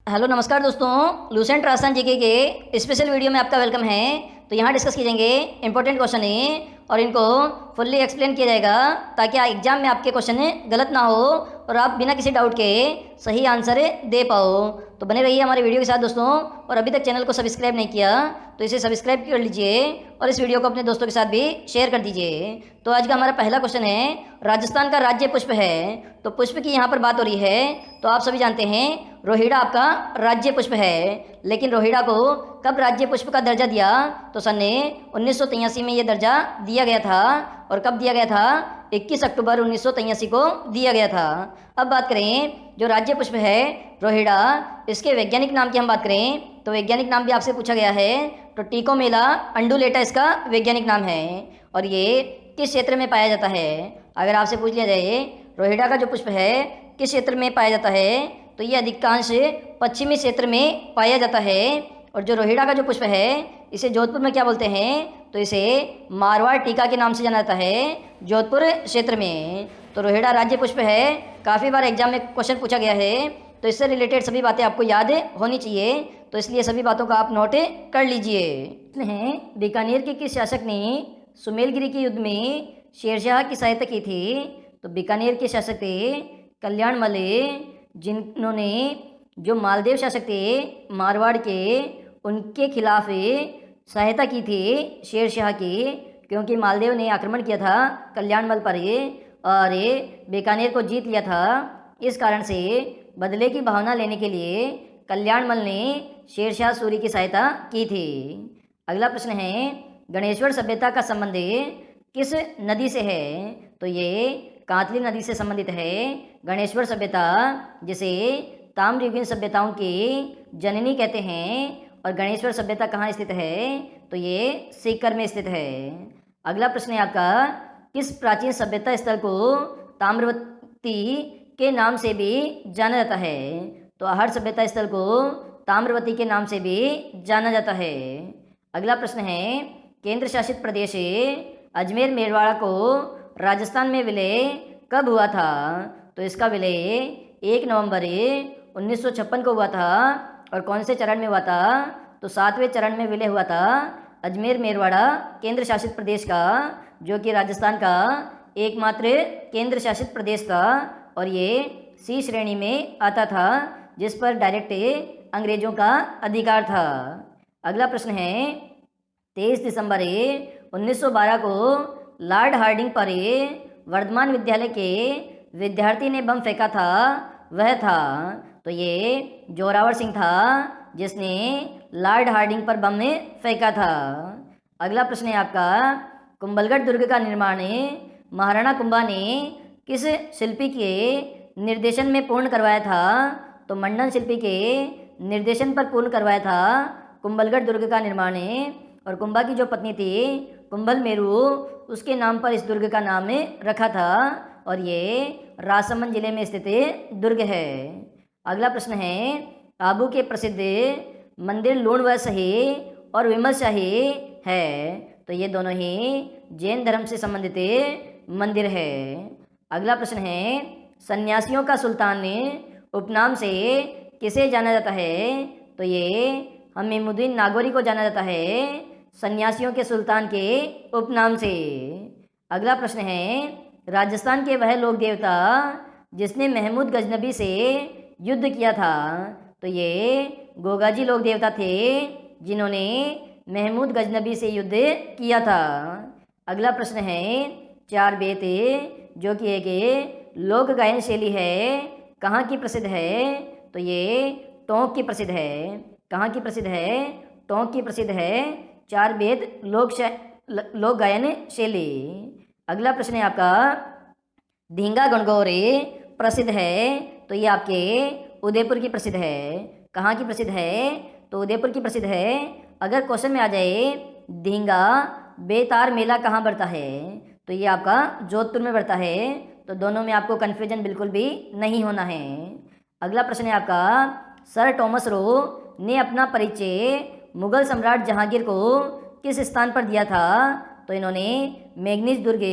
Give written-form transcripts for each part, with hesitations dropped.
Hello नमस्कार दोस्तों, Lucent Rajasthan GK के स्पेशल वीडियो में आपका वेलकम है। तो यहाँ डिस्कस किए जाएंगे इंपॉर्टेंट क्वेश्चन है और इनको फुल्ली एक्सप्लेन किया जाएगा ताकि एग्जाम में आपके क्वेश्चन गलत ना हो और आप बिना किसी डाउट के सही आंसर दे पाओ। तो बने रहिए हमारे वीडियो के साथ दोस्तों। और अभी तक चैनल को सब्सक्राइब नहीं किया तो इसे सब्सक्राइब कर लीजिए और इस वीडियो को अपने दोस्तों के साथ भी शेयर कर दीजिए। तो आज का हमारा पहला क्वेश्चन है, राजस्थान का राज्य पुष्प है। तो पुष्प की यहाँ पर बात हो रही है। तो आप सभी जानते हैं रोहिड़ा आपका राज्य पुष्प है, लेकिन रोहिड़ा को कब राज्य पुष्प का दर्जा दिया? तो सन 1983 में यह दर्जा दिया गया था। और कब दिया गया था? 21 अक्टूबर 1983 को दिया गया था। अब बात करें जो राज्य पुष्प है रोहिड़ा, इसके वैज्ञानिक नाम की हम बात करें तो वैज्ञानिक नाम भी आपसे पूछा गया है। तो टिकोमेला अंडुलेटा इसका वैज्ञानिक नाम है। और ये किस क्षेत्र में पाया जाता है? अगर आपसे पूछ लिया जाए रोहिड़ा का जो पुष्प है किस क्षेत्र में पाया जाता है, तो ये अधिकांश पश्चिमी क्षेत्र में पाया जाता है। और जो रोहिड़ा का जो पुष्प है इसे जोधपुर में क्या बोलते हैं? तो इसे मारवाड़ टीका के नाम से जाना जाता है जोधपुर क्षेत्र में। तो रोहिड़ा राज्य पुष्प है, काफ़ी बार एग्जाम में क्वेश्चन पूछा गया है। तो इससे रिलेटेड सभी बातें आपको याद होनी चाहिए, तो इसलिए सभी बातों का आप नोट कर लीजिए। बीकानेर के किस शासक ने सुमेलगिरी के युद्ध में शेरशाह की सहायता की थी? तो बीकानेर के शासक थे कल्याण मल, जिन्होंने जो मालदेव शासक थे मारवाड़ के, उनके खिलाफ सहायता की थी शेरशाह की, क्योंकि मालदेव ने आक्रमण किया था कल्याण मल पर और बीकानेर को जीत लिया था। इस कारण से बदले की भावना लेने के लिए कल्याण मल ने शेरशाह सूरी की सहायता की थी। अगला प्रश्न है, गणेश्वर सभ्यता का संबंध किस नदी से है? तो ये कांतली नदी से संबंधित है गणेश्वर सभ्यता, जिसे ताम्रयुगीन सभ्यताओं की जननी कहते हैं। और गणेश्वर सभ्यता कहाँ स्थित है? तो ये सीकर में स्थित है। अगला प्रश्न है आपका, किस प्राचीन सभ्यता स्थल को ताम्रवती के नाम से भी जाना जाता है? तो आहर सभ्यता स्थल को ताम्रवती के नाम से भी जाना जाता है। अगला प्रश्न है, केंद्र शासित प्रदेश अजमेर मेवाड़ को राजस्थान में विलय कब हुआ था? तो इसका विलय 1 नवंबर 1956 को हुआ था। और कौन से चरण में हुआ था? तो 7वें चरण में विलय हुआ था अजमेर मेरवाड़ा केंद्र शासित प्रदेश का, जो कि राजस्थान का एकमात्र केंद्र शासित प्रदेश था। और ये सी श्रेणी में आता था, जिस पर डायरेक्ट अंग्रेजों का अधिकार था। अगला प्रश्न है, 23 दिसंबर 1912 को लॉर्ड हार्डिंग पर वर्धमान विद्यालय के विद्यार्थी ने बम फेंका था, वह था? तो ये जोरावर सिंह था, जिसने लॉर्ड हार्डिंग पर बम फेंका था। अगला प्रश्न है आपका, कुंभलगढ़ दुर्ग का निर्माण महाराणा कुंभा ने किस शिल्पी के निर्देशन में पूर्ण करवाया था? तो मंडन शिल्पी के निर्देशन पर पूर्ण करवाया था कुंभलगढ़ दुर्ग का निर्माण। और कुंभा की जो पत्नी थी कुंभल मेरू, उसके नाम पर इस दुर्ग का नाम रखा था। और ये राजसमंद जिले में स्थित दुर्ग है। अगला प्रश्न है, आबू के प्रसिद्ध मंदिर लूण व शाही और विमल शाही है। तो ये दोनों ही जैन धर्म से संबंधित मंदिर है। अगला प्रश्न है, सन्यासियों का सुल्तान उपनाम से किसे जाना जाता है? तो ये हमीमुद्दीन नागौरी को जाना जाता है सन्यासियों के सुल्तान के उपनाम से। अगला प्रश्न है, राजस्थान के वह लोक देवता जिसने महमूद गजनबी से युद्ध किया था? तो ये गोगाजी लोक देवता थे, जिन्होंने महमूद गजनबी से युद्ध किया था। अगला प्रश्न है, 4 बेत जो कि एक लोक गायन शैली है, कहाँ की प्रसिद्ध है? तो ये टोंक की प्रसिद्ध है। कहाँ की प्रसिद्ध है? टोंक की प्रसिद्ध है 4 बेत लोक गायन शैली। अगला प्रश्न है आपका, धींगा गणगौर प्रसिद्ध है। तो ये आपके उदयपुर की प्रसिद्ध है। कहाँ की प्रसिद्ध है? तो उदयपुर की प्रसिद्ध है। अगर क्वेश्चन में आ जाए धींगा बेतार मेला कहाँ बढ़ता है? तो ये आपका जोधपुर में बढ़ता है। तो दोनों में आपको कन्फ्यूजन बिल्कुल भी नहीं होना है। अगला प्रश्न है आपका, सर टॉमस रो ने अपना परिचय मुगल सम्राट जहांगीर को किस स्थान पर दिया था? तो इन्होंने मेघनीज दुर्ग,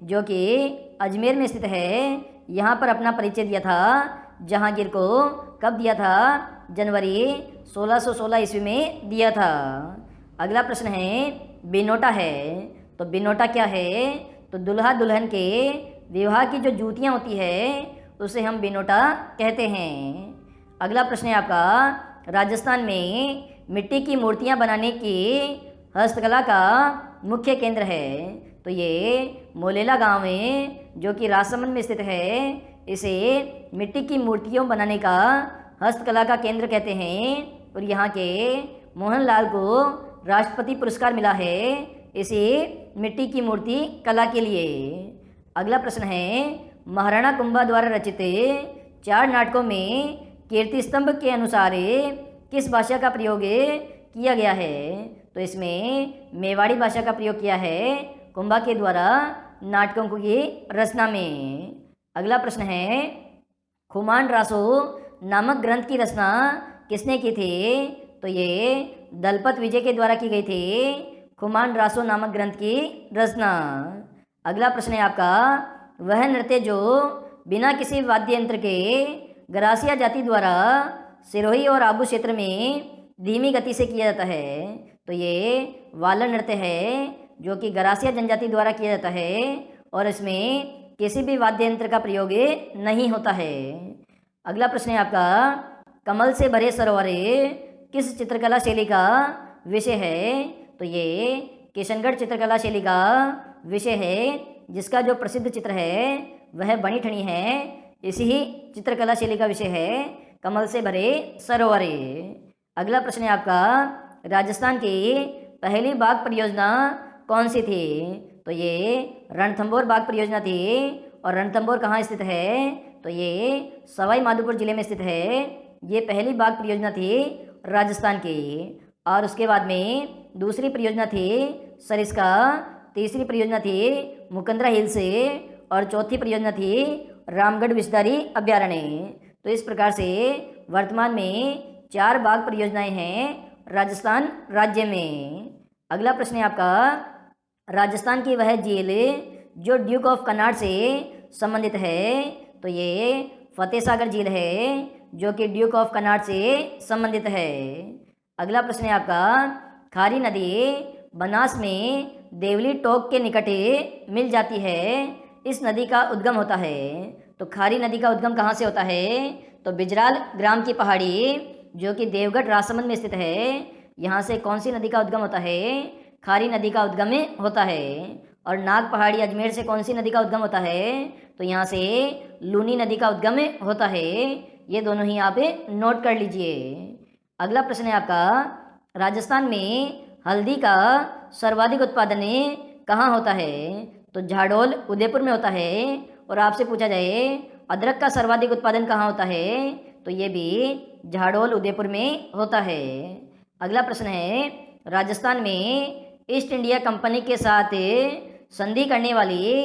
जो कि अजमेर में स्थित है, यहाँ पर अपना परिचय दिया था जहांगीर को। कब दिया था? जनवरी 1616 ईस्वी में दिया था। अगला प्रश्न है बिनोटा है। तो बिनोटा क्या है? तो दुल्हा दुल्हन के विवाह की जो जूतियाँ होती है उसे हम बिनोटा कहते हैं। अगला प्रश्न है आपका राजस्थान में मिट्टी की मूर्तियाँ बनाने की हस्तकला का मुख्य केंद्र है। तो ये मोलेला गांव में जो कि राजसमंद में स्थित है, इसे मिट्टी की मूर्तियों बनाने का हस्तकला का केंद्र कहते हैं और यहाँ के मोहनलाल को राष्ट्रपति पुरस्कार मिला है इसी मिट्टी की मूर्ति कला के लिए। अगला प्रश्न है महाराणा कुंभा द्वारा रचित 4 नाटकों में कीर्ति स्तंभ के अनुसार किस भाषा का प्रयोग किया गया है? तो इसमें मेवाड़ी भाषा का प्रयोग किया है कुंभा के द्वारा नाटकों की रचना में। अगला प्रश्न है खुमान रासो नामक ग्रंथ की रचना किसने की थी? तो ये दलपत विजय के द्वारा की गई थी खुमान रासो नामक ग्रंथ की रचना। अगला प्रश्न है आपका वह नृत्य जो बिना किसी वाद्य यंत्र के गरासिया जाति द्वारा सिरोही और आबू क्षेत्र में धीमी गति से किया जाता है। तो ये वालन नृत्य है जो कि गरासिया जनजाति द्वारा किया जाता है और इसमें किसी भी वाद्य यंत्र का प्रयोग नहीं होता है। अगला प्रश्न है आपका कमल से भरे सरोवर किस चित्रकला शैली का विषय है? तो ये किशनगढ़ चित्रकला शैली का विषय है जिसका जो प्रसिद्ध चित्र है वह बनी ठनी है। इसी ही चित्रकला शैली का विषय है कमल से भरे सरोवर। अगला प्रश्न है आपका राजस्थान की पहली बाघ परियोजना कौन सी थी? तो ये रणथंभौर बाघ परियोजना थी और रणथंभौर कहाँ स्थित है? तो ये सवाई माधोपुर जिले में स्थित है। ये पहली बाघ परियोजना थी राजस्थान की। और उसके बाद में दूसरी परियोजना थी सरिस्का, तीसरी परियोजना थी मुकंदरा हिल्स और चौथी परियोजना थी रामगढ़ विषधारी अभ्यारण्य। तो इस प्रकार से वर्तमान में 4 बाघ परियोजनाएं हैं राजस्थान राज्य में। अगला प्रश्न है आपका राजस्थान की वह झील जो ड्यूक ऑफ कन्नाड से संबंधित है। तो ये फतेह सागर झील है जो कि ड्यूक ऑफ कन्नाड से संबंधित है। अगला प्रश्न है आपका खारी नदी बनास में देवली टोक के निकट मिल जाती है, इस नदी का उद्गम होता है। तो खारी नदी का उद्गम कहाँ से होता है? तो बिजराल ग्राम की पहाड़ी जो कि देवगढ़ राजसमंद में स्थित है, यहाँ से कौन सी नदी का उद्गम होता है? खारी नदी का उद्गम होता है। और नाग पहाड़ी अजमेर से कौन सी नदी का उद्गम होता है? तो यहाँ से लूनी नदी का उद्गम होता है। ये दोनों ही आप नोट कर लीजिए। अगला प्रश्न है आपका राजस्थान में हल्दी का सर्वाधिक उत्पादन कहाँ होता है? तो झाडोल उदयपुर में होता है। और आपसे पूछा जाए अदरक का सर्वाधिक उत्पादन कहाँ होता है? तो ये भी झाडोल उदयपुर में होता है। अगला प्रश्न है राजस्थान में ईस्ट इंडिया कंपनी के साथ संधि करने वाली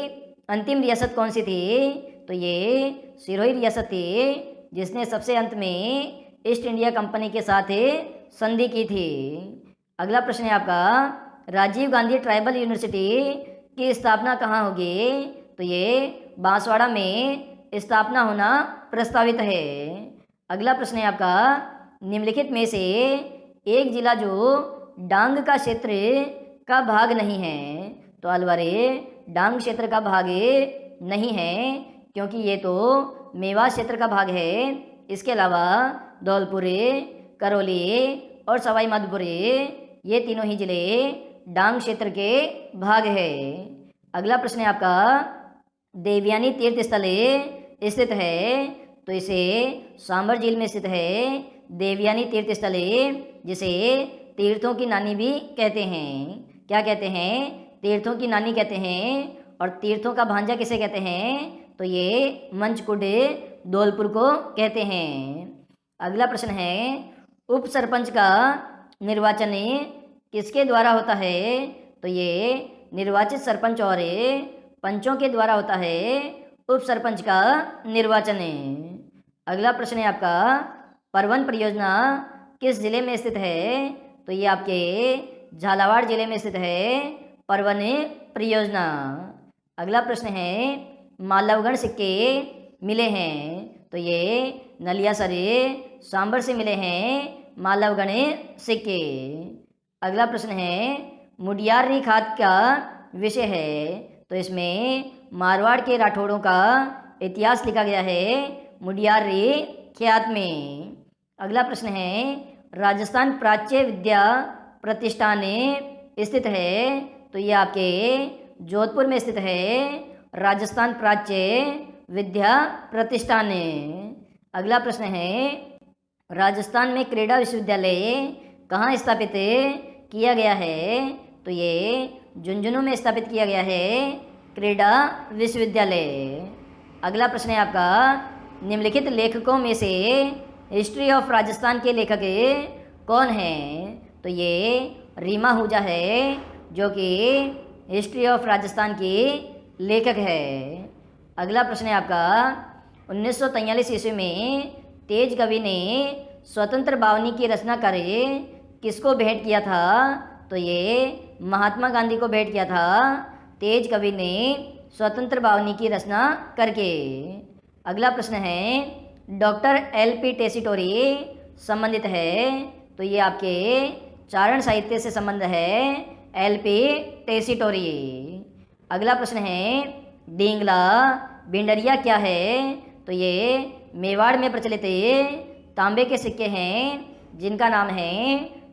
अंतिम रियासत कौन सी थी? तो ये सिरोही रियासत थी जिसने सबसे अंत में ईस्ट इंडिया कंपनी के साथ संधि की थी। अगला प्रश्न है आपका राजीव गांधी ट्राइबल यूनिवर्सिटी की स्थापना कहाँ होगी? तो ये बांसवाड़ा में स्थापना होना प्रस्तावित है। अगला प्रश्न है आपका निम्नलिखित में से एक जिला जो डांग का क्षेत्र का भाग नहीं है। तो अलवर डांग क्षेत्र का भाग नहीं है क्योंकि ये तो मेवात क्षेत्र का भाग है। इसके अलावा धौलपुर, करौली और सवाई माधोपुर ये तीनों ही जिले डांग क्षेत्र के भाग है। अगला प्रश्न है आपका देवयानी तीर्थ स्थल स्थित है। तो इसे सांबर झील में स्थित है देवयानी तीर्थ स्थल, जिसे तीर्थों की नानी भी कहते हैं। क्या कहते हैं? तीर्थों की नानी कहते हैं। और तीर्थों का भांजा किसे कहते हैं? तो ये मंचकुंड धौलपुर को कहते हैं। अगला प्रश्न है उप सरपंच का निर्वाचन किसके द्वारा होता है? तो ये निर्वाचित सरपंच और पंचों के द्वारा होता है उप सरपंच का निर्वाचन। अगला प्रश्न है आपका परवन परियोजना किस जिले में स्थित है? तो ये आपके झालावाड़ जिले में स्थित है परवन परियोजना। अगला प्रश्न है मालवगढ़ सिक्के मिले हैं। तो ये नलियासर, सांबर से मिले हैं मालवगढ़ सिक्के। अगला प्रश्न है मुडियारी खात का विषय है, तो इसमें मारवाड़ के राठौड़ों का इतिहास लिखा गया है मुडियारी ख्यात में। अगला प्रश्न है राजस्थान प्राच्य विद्या प्रतिष्ठान स्थित है, तो ये आपके जोधपुर में स्थित है राजस्थान प्राच्य विद्या प्रतिष्ठान। अगला प्रश्न है राजस्थान में क्रीड़ा विश्वविद्यालय कहाँ स्थापित किया गया है, तो ये झुंझुनू में स्थापित किया गया है क्रीड़ा विश्वविद्यालय। अगला प्रश्न है आपका निम्नलिखित लेखकों में से हिस्ट्री ऑफ राजस्थान के लेखक कौन हैं, तो ये रीमा आहूजा है जो कि हिस्ट्री ऑफ राजस्थान की लेखक है। अगला प्रश्न है आपका 1943 ईस्वी में तेज कवि ने स्वतंत्र बावनी की रचना कर किसको भेंट किया था, तो ये महात्मा गांधी को भेंट किया था तेज कवि ने स्वतंत्र बावनी की रचना करके। अगला प्रश्न है डॉक्टर एल.पी. टेसीटोरी संबंधित है, तो ये आपके चारण साहित्य से संबंध है एल.पी. टेसीटोरी। अगला प्रश्न है डींगला भिंडरिया क्या है, तो ये मेवाड़ में प्रचलित तांबे के सिक्के हैं जिनका नाम है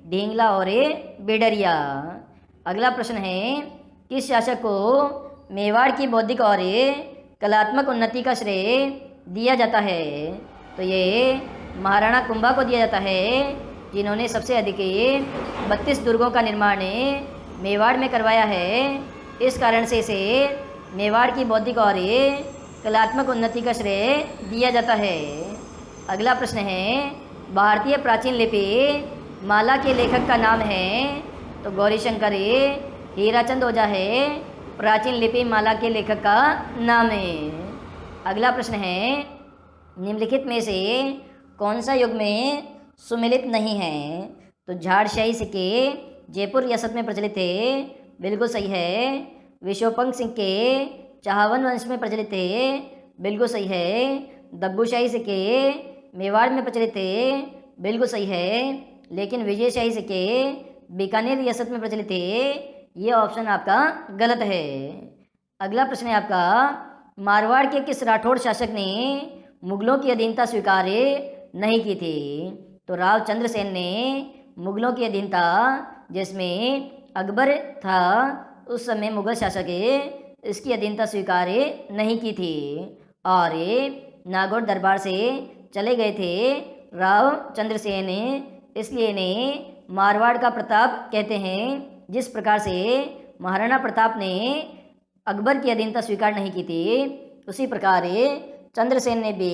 ढींगला और बिडरिया। अगला प्रश्न है किस शासक को मेवाड़ की बौद्धिक और कलात्मक उन्नति का श्रेय दिया जाता है, तो ये महाराणा कुंभा को दिया जाता है जिन्होंने सबसे अधिक 32 दुर्गों का निर्माण मेवाड़ में करवाया है। इस कारण से इसे मेवाड़ की बौद्धिक और कलात्मक उन्नति का श्रेय दिया जाता है। अगला प्रश्न है भारतीय प्राचीन लिपि माला के लेखक का नाम है, तो गौरीशंकर हीराचंद ओझा है प्राचीन लिपि माला के लेखक का नाम है। अगला प्रश्न है निम्नलिखित में से कौन सा युग में सुमिलित नहीं है, तो झाड़शाही सिक्के जयपुर रियासत में प्रचलित थे, बिल्कुल सही है। विशोपंख सिक्के चाहवन वंश में प्रचलित थे, बिल्कुल सही है। दब्बूशाही सिक्के मेवाड़ में प्रचलित थे, बिल्कुल सही है। लेकिन विजयशाही सिक्के बीकानेर रियासत में प्रचलित थे, ये ऑप्शन आपका गलत है। अगला प्रश्न है आपका मारवाड़ के किस राठौड़ शासक ने मुगलों की अधीनता स्वीकार नहीं की थी, तो राव चंद्रसेन ने मुगलों की अधीनता जिसमें अकबर था उस समय मुगल शासक इसकी अधीनता स्वीकार नहीं की थी और नागौर दरबार से चले गए थे राव चंद्रसेन, इसलिए इन्हें मारवाड़ का प्रताप कहते हैं। जिस प्रकार से महाराणा प्रताप ने अकबर की अधीनता स्वीकार नहीं की थी, उसी प्रकार चंद्रसेन ने भी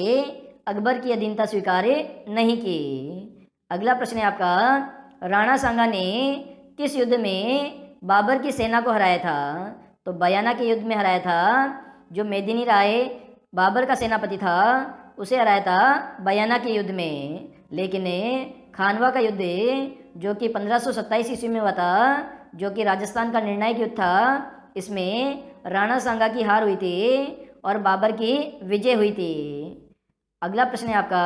अकबर की अधीनता स्वीकार नहीं की। अगला प्रश्न है आपका राणा सांगा ने किस युद्ध में बाबर की सेना को हराया था, तो बयाना के युद्ध में हराया था। जो मेदिनी राय बाबर का सेनापति था उसे हराया था बयाना के युद्ध में। लेकिन खानवा का युद्ध जो कि 1527 ईस्वी में हुआ था, जो कि राजस्थान का निर्णायक युद्ध था, इसमें राणा सांगा की हार हुई थी और बाबर की विजय हुई थी। अगला प्रश्न है आपका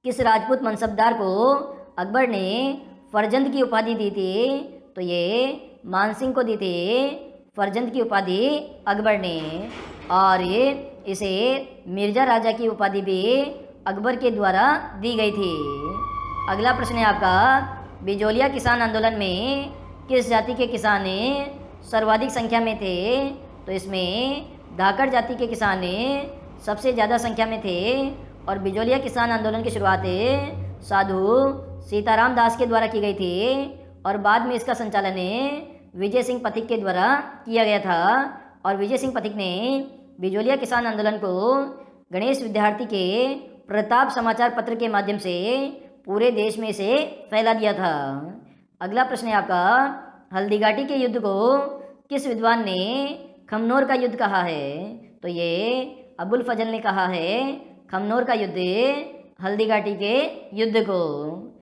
किस राजपूत मनसबदार को अकबर ने फरजंद की उपाधि दी थी, तो ये मानसिंह को दी थी फरजंद की उपाधि अकबर ने, और इसे मिर्जा राजा की उपाधि भी अकबर के द्वारा दी गई थी। अगला प्रश्न है आपका बिजोलिया किसान आंदोलन में किस जाति के किसान सर्वाधिक संख्या में थे, तो इसमें धाकड़ जाति के किसान सबसे ज़्यादा संख्या में थे। और बिजोलिया किसान आंदोलन की शुरुआत साधु सीताराम दास के द्वारा की गई थी और बाद में इसका संचालन विजय सिंह पथिक के द्वारा किया गया था। और विजय सिंह पथिक ने बिजोलिया किसान आंदोलन को गणेश विद्यार्थी के प्रताप समाचार पत्र के माध्यम से पूरे देश में इसे फैला दिया था। अगला प्रश्न है आपका हल्दीघाटी के युद्ध को किस विद्वान ने खमनोर का युद्ध कहा है, तो ये अबुल फजल ने कहा है खमनोर का युद्ध हल्दीघाटी के युद्ध को।